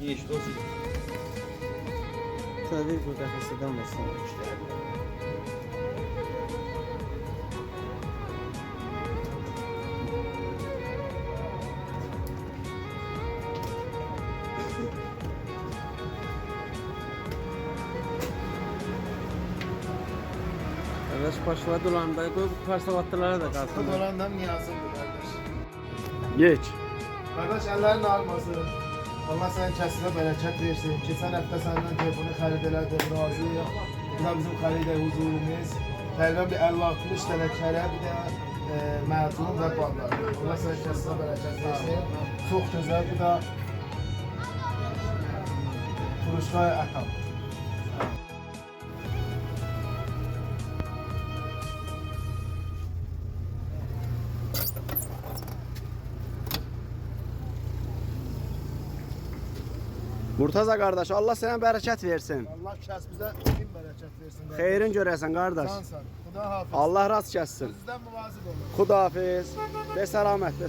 Geçti o sizi. Tabii burada hastadan olmasın. Arkadaş başladı dolanda koy bu parsavattılara da kalsın. Dolandan niyazımdır kardeş. Geç. Kardeş ellerin almasın. Allah senin kəsinə bərəkət versin. Keçən həftə səndən telefonu xərid elədim, razıyıq. Bu da bizim xəridə huzurumuz. Təqribən bir 50-60 dənə kərə, bir də mətun və ballar. Allah senin kəsinə bərəkət versin. Çox gözəl, bu da Turuşqay Atam. Murtaza qardaş, Allah sənə bərəkət versin. Allah kəsbizə din bərəkət versin. qardaş. Xeyrin görəsən qardaş. Cansan. Xuda hafiz. Allah rast kəssin. Sizdən müvazib olun. Xudahafiz. De səlamət.